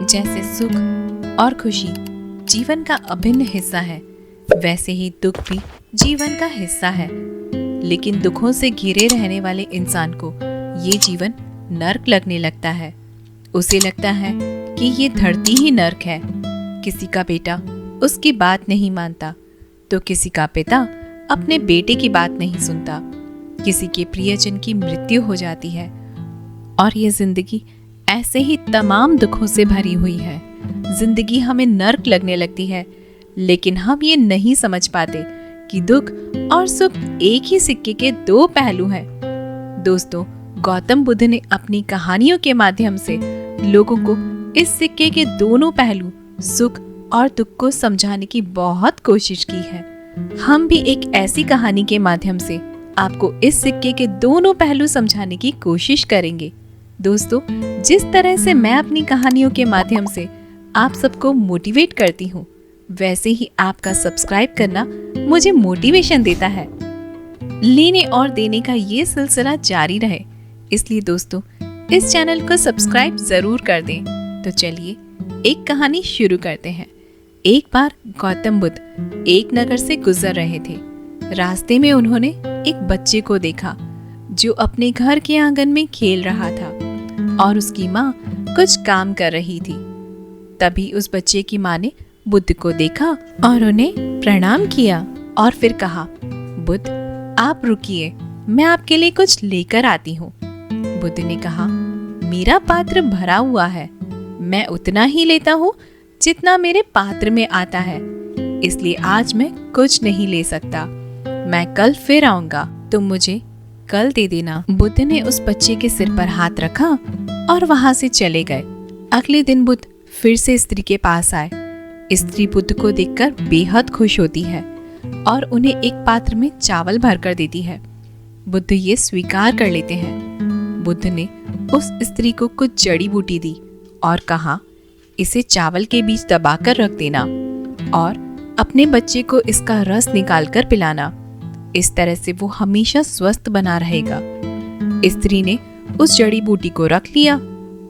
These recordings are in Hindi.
जैसे सुख और खुशी जीवन का अभिन्न हिस्सा है, वैसे ही दुख भी जीवन का हिस्सा है। लेकिन दुखों से घिरे रहने वाले इंसान को ये जीवन नर्क लगने लगता है। उसे लगता है कि ये धरती ही नर्क है। किसी का बेटा उसकी बात नहीं मानता, तो किसी का पिता अपने बेटे की बात नहीं सुनता, किसी के प्रियजन की मृत्यु हो जाती है। और ये जिंदगी ऐसे ही तमाम दुखों से भरी हुई है। जिंदगी हमें नर्क लगने लगती है, लेकिन हम ये नहीं समझ पाते कि दुख और सुख एक ही सिक्के के दो पहलू हैं। दोस्तों, गौतम बुद्ध ने अपनी कहानियों के माध्यम से लोगों को इस सिक्के के दोनों पहलू सुख और दुख को समझाने की बहुत कोशिश की है। हम भी एक ऐसी कहानी के माध्यम से आपको इस सिक्के के दोनों पहलू समझाने की कोशिश करेंगे। दोस्तों, जिस तरह से मैं अपनी कहानियों के माध्यम से आप सबको मोटिवेट करती हूँ, वैसे ही आपका सब्सक्राइब करना मुझे मोटिवेशन देता है। लेने और देने का ये सिलसिला जारी रहे, इसलिए दोस्तों इस चैनल को सब्सक्राइब जरूर कर दें। तो चलिए एक कहानी शुरू करते हैं। एक बार गौतम बुद्ध एक नगर से गुजर रहे थे। रास्ते में उन्होंने एक बच्चे को देखा जो अपने घर के आंगन में खेल रहा था और उसकी माँ कुछ काम कर रही थी। तभी उस बच्चे की माँ ने बुद्ध को देखा और उन्हें प्रणाम किया और फिर कहा, बुद्ध आप रुकिए, मैं आपके लिए कुछ लेकर आती हूँ। बुद्ध ने कहा, मेरा पात्र भरा हुआ है, मैं उतना ही लेता हूँ जितना मेरे पात्र में आता है, इसलिए आज मैं कुछ नहीं ले सकता। मैं कल फिर आऊंगा, तुम मुझे कल दे देना। बुद्ध ने उस बच्चे के सिर पर हाथ रखा और वहां से चले गए। अगले दिन बुद्ध फिर से स्त्री के पास आए। स्त्री बुद्ध को देखकर बेहद खुश होती है और उन्हें एक पात्र में चावल भरकर देती है। बुद्ध ये स्वीकार कर लेते हैं। बुद्ध ने उस स्त्री को कुछ जड़ी बूटी दी और कहा, इसे चावल के बीच दबाकर रख देना और अपने बच्चे को इसका रस निकालकर पिलाना। इस तरह से वो हमेशा स्वस्थ बना रहेगा। स्त्री ने उस जड़ी बूटी को रख लिया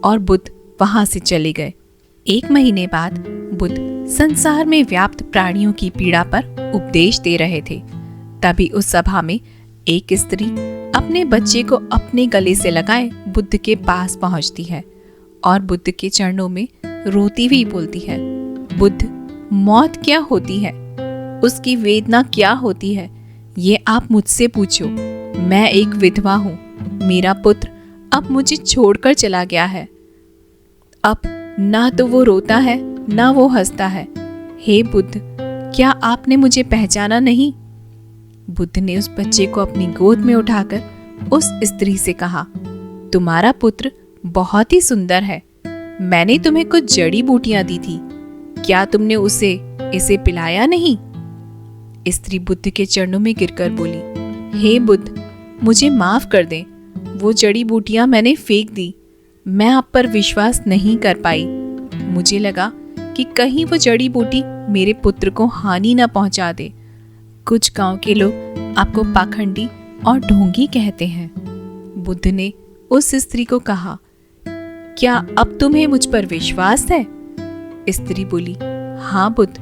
और बुद्ध वहां से चले गए। 1 महीने बाद बुद्ध संसार में व्याप्त प्राणियों की पीड़ा पर उपदेश दे रहे थे। तभी उस सभा में एक स्त्री अपने बच्चे को अपने गले से लगाए बुद्ध के पास पहुंचती है और बुद्ध के चरणों में रोती हुई बोलती है, बुद्ध मौत क्या होती है, उसकी वेदना क्या होती है, ये आप मुझसे पूछो। मैं एक विधवा हूँ, मेरा पुत्र अब मुझे छोड़कर चला गया है। अब ना तो वो रोता है ना वो हंसता है। हे बुद्ध, क्या आपने मुझे पहचाना नहीं? बुद्ध ने उस बच्चे को अपनी गोद में उठाकर उस स्त्री से कहा, तुम्हारा पुत्र बहुत ही सुंदर है। मैंने तुम्हें कुछ जड़ी बूटियां दी थी, क्या तुमने इसे पिलाया नहीं? स्त्री बुद्ध के चरणों में गिरकर बोली, हे बुद्ध, मुझे माफ कर दें, वो जड़ी बूटियां मैंने फेंक दी। मैं आप पर विश्वास नहीं कर पाई। मुझे लगा कि कहीं वो जड़ी बूटी मेरे पुत्र को हानि न पहुंचा दे। कुछ गांव के लोग आपको पाखंडी और ढोंगी कहते हैं। बुद्ध ने उस स्त्री को कहा, क्या अब तुम्हें मुझ पर विश्वास है? स्त्री बोली, हाँ बुद्ध,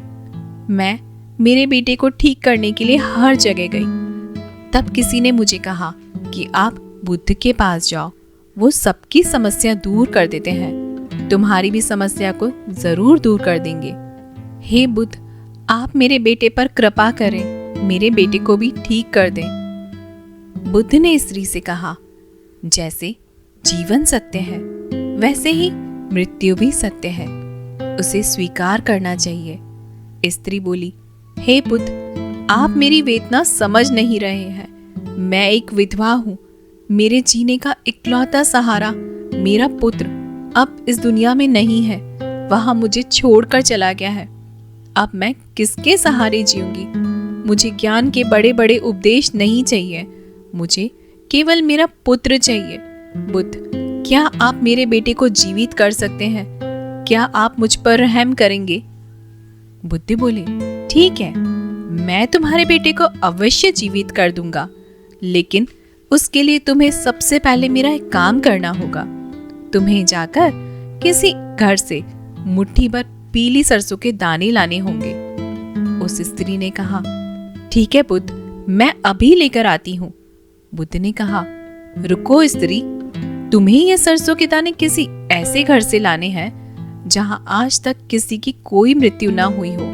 मैं मेरे बेटे को ठीक करने के लिए हर जगह गई। तब किसी ने मुझे कहा कि आप बुद्ध के पास जाओ, वो सबकी समस्या दूर कर देते हैं, तुम्हारी भी समस्या को जरूर दूर कर देंगे। हे बुद्ध, आप मेरे बेटे पर कृपा करें, मेरे बेटे को भी ठीक कर दें। बुद्ध ने स्त्री से कहा, जैसे जीवन सत्य है, वैसे ही मृत्यु भी सत्य है, उसे स्वीकार करना चाहिए। स्त्री बोली, हे बुद्ध, आप मेरी वेदना समझ नहीं रहे हैं। मैं एक विधवा हूँ, मेरे जीने का इकलौता सहारा मेरा पुत्र अब इस दुनिया में नहीं है, वहां मुझे छोड़कर चला गया है। अब मैं किसके सहारे जीऊंगी? मुझे ज्ञान के बड़े बड़े उपदेश नहीं चाहिए, मुझे केवल मेरा पुत्र चाहिए। बुद्ध, क्या आप मेरे बेटे को जीवित कर सकते हैं? क्या आप मुझ पर रहम करेंगे? बुद्ध बोले, ठीक है, मैं तुम्हारे बेटे को अवश्य जीवित कर दूंगा, लेकिन उसके लिए तुम्हें सबसे पहले मेरा एक काम करना होगा। तुम्हें जाकर किसी घर से मुट्ठी भर पीली सरसों के दाने लाने होंगे। उस स्त्री ने कहा, ठीक है बुद्ध, मैं अभी लेकर आती हूँ। बुद्ध ने कहा, रुको स्त्री, तुम्हें ये सरसों के दाने किसी ऐसे घर से लाने हैं जहां आज तक किसी की कोई मृत्यु ना हुई हो।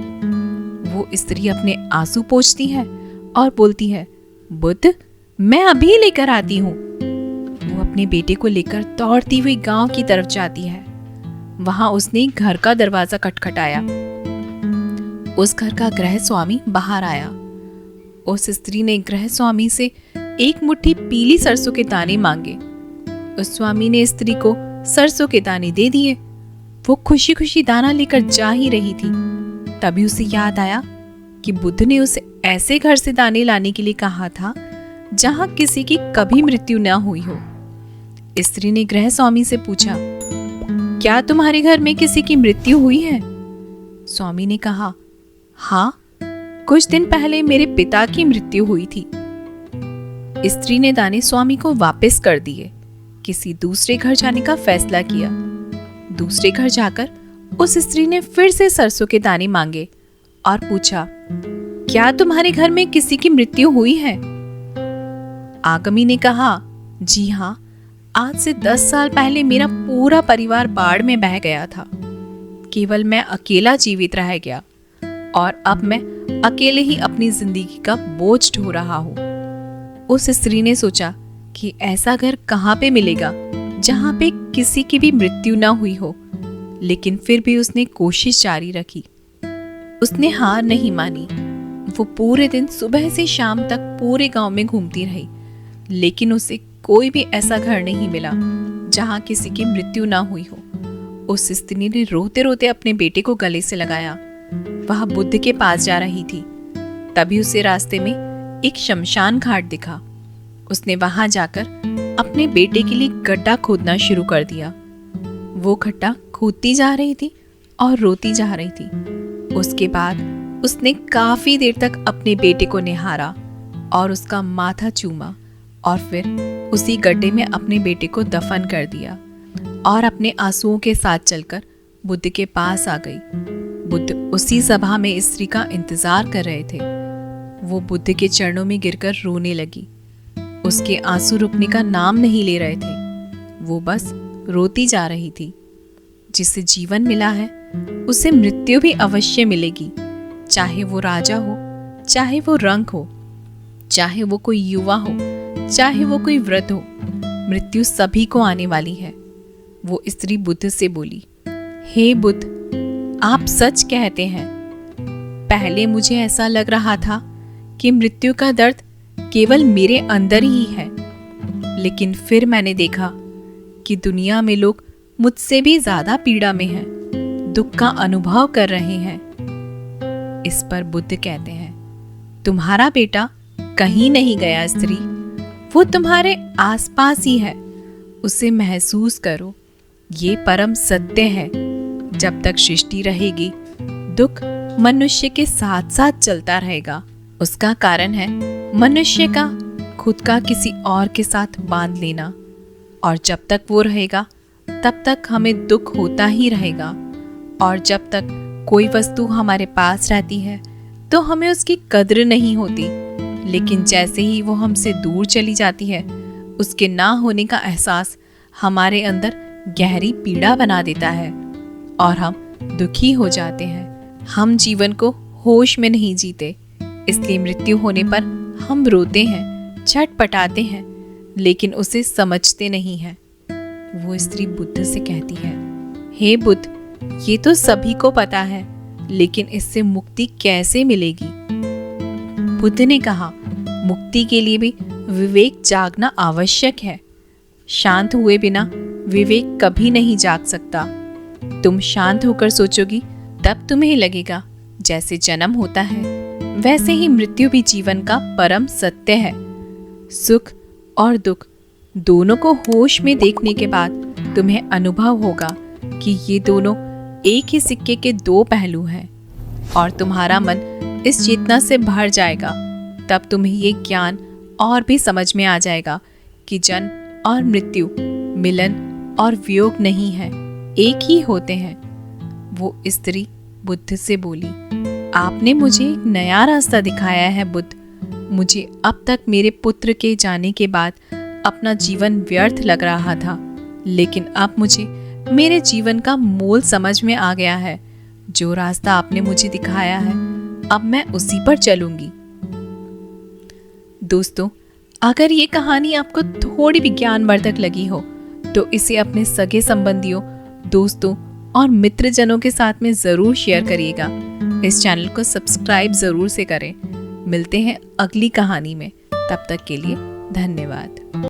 वो स्त्री अपने आंसू पोंछती है और बोलती है, बुद्ध, मैं अभी लेकर आती हूँ। वो अपने बेटे को लेकर दौड़ती हुई गांव की तरफ जाती है। वहां उसने घर का दरवाजा खटखटाया। उस घर का गृह स्वामी बाहर आया। उस स्त्री ने गृह स्वामी से एक मुट्ठी पीली सरसों के दाने मांगे। उस स्वामी ने स्त्री को सरसों के दाने दे दिए। वो खुशी खुशी दाना लेकर जा ही रही थी, तभी उसे याद आया कि बुद्ध ने उसे ऐसे घर से दाने लाने के लिए कहा था जहां किसी की कभी मृत्यु न हुई हो। स्त्री ने गृह स्वामी से पूछा, क्या तुम्हारे घर में किसी की मृत्यु हुई है? स्वामी ने कहा, हाँ, कुछ दिन पहले मेरे पिता की मृत्यु हुई थी। स्त्री ने दाने स्वामी को वापस कर दिए। किसी दूसरे घर जाने का फैसला किया। दूसरे घर जाकर उस स्त्री ने फिर से सरसों के दाने मांगे और पूछा, क्या तुम्हारे घर में किसी की मृत्यु हुई है? आगमी ने कहा, जी हाँ, आज से 10 साल पहले मेरा पूरा परिवार बाढ़ में बह गया था। केवल मैं अकेला जीवित रह गया और अब मैं अकेले ही अपनी जिंदगी का बोझ ढो रहा हूँ। उस स्त्री ने सोचा कि ऐसा घर कहाँ पे मिलेगा जहाँ पे किसी की भी मृत्यु ना हुई हो, लेकिन फिर भी उसने कोशिश जारी रखी। उसने हार नहीं मानी। वो पूरे दिन सुबह से शाम तक पूरे गांव में घूमती रही, लेकिन उसे कोई भी ऐसा घर नहीं मिला जहां किसी की मृत्यु ना हुई हो। उस स्त्री ने रोते रोते अपने बेटे को गले से लगाया। वह बुद्ध के पास जा रही थी, तभी उसे रास्ते में एक शमशान घाट दिखा। उसने वहां जाकर अपने बेटे के लिए गड्ढा खोदना शुरू कर दिया। वो गड्ढा खोदती जा रही थी और रोती जा रही थी। उसके बाद उसने काफी देर तक अपने बेटे को निहारा और उसका माथा चूमा और फिर उसी गड्ढे में अपने बेटे को दफन कर दिया और अपने आंसुओं के साथ चलकर बुद्ध के पास आ गई। बुद्ध उसी सभा में स्त्री का इंतजार कर रहे थे। वो बुद्ध के चरणों में गिरकर रोने लगी। उसके आंसू रुकने का नाम नहीं ले रहे थे। वो बस रोती जा रही थी। जिसे जीवन मिला है उसे मृत्यु भी अवश्य मिलेगी, चाहे वो राजा हो, चाहे वो रंक हो, चाहे वो कोई युवा हो, चाहे वो कोई वृद्ध हो। मृत्यु सभी को आने वाली है। वो स्त्री बुद्ध से बोली, हे बुद्ध, आप सच कहते हैं। पहले मुझे ऐसा लग रहा था कि मृत्यु का दर्द केवल मेरे अंदर ही है, लेकिन फिर मैंने देखा कि दुनिया में लोग मुझसे भी ज्यादा पीड़ा में हैं, दुख का अनुभव कर रहे हैं। इस पर बुद्ध कहते हैं, तुम्हारा बेटा कहीं नहीं गया स्त्री, वो तुम्हारे आसपास ही है। उसे महसूस करो, ये परम सत्य है। जब तक सृष्टि रहेगी, दुख मनुष्य के साथ साथ चलता रहेगा। उसका कारण है मनुष्य का खुद का किसी और के साथ बांध लेना, और जब तक वो रहेगा तब तक हमें दुख होता ही रहेगा। और जब तक कोई वस्तु हमारे पास रहती है तो हमें उसकी कद्र नहीं होती, लेकिन जैसे ही वो हमसे दूर चली जाती है, उसके ना होने का एहसास हमारे अंदर गहरी पीड़ा बना देता है और हम दुखी हो जाते हैं। हम जीवन को होश में नहीं जीते, इसलिए मृत्यु होने पर हम रोते हैं, छटपटाते हैं, लेकिन उसे समझते नहीं हैं। वो स्त्री बुद्ध से कहती है, हे बुद्ध, ये तो सभी को पता है, लेकिन इससे मुक्ति कैसे मिलेगी? बुद्ध ने कहा, मुक्ति के लिए भी विवेक जागना आवश्यक है। शांत हुए बिना विवेक कभी नहीं जाग सकता। तुम शांत होकर सोचोगी तब तुम्हें लगेगा जैसे जन्म होता है वैसे ही मृत्यु भी जीवन का परम सत्य है। सुख और दुख दोनों को होश में देखने के बाद तुम्हें अनुभव होगा कि ये दोनों एक ही सिक्के के दो पहलू हैं, और तुम्हारा मन इस चेतना से भर जाएगा। तब तुम्हें ये ज्ञान और भी समझ में आ जाएगा कि जन्म और मृत्यु, मिलन और वियोग नहीं है, एक ही होते हैं। वो स्त्री बुद्ध से बोली, आपने मुझे एक नया रास्ता दिखाया है बुद्ध। मुझे अब तक मेरे पुत्र के जाने के बाद अपना जीवन व्यर्थ लग रहा था, लेकिन अब मुझे मेरे जीवन का मोल समझ में आ गया है। जो रास्ता आपने मुझे दिखाया है, अब मैं उसी पर चलूंगी। दोस्तों, अगर ये कहानी आपको थोड़ी भी ज्ञानवर्धक लगी हो तो इसे अपने सगे संबंधियों, दोस्तों और मित्रजनों के साथ में ज़रूर शेयर करिएगा। इस चैनल को सब्सक्राइब ज़रूर से करें। मिलते हैं अगली कहानी में, तब तक के लिए धन्यवाद।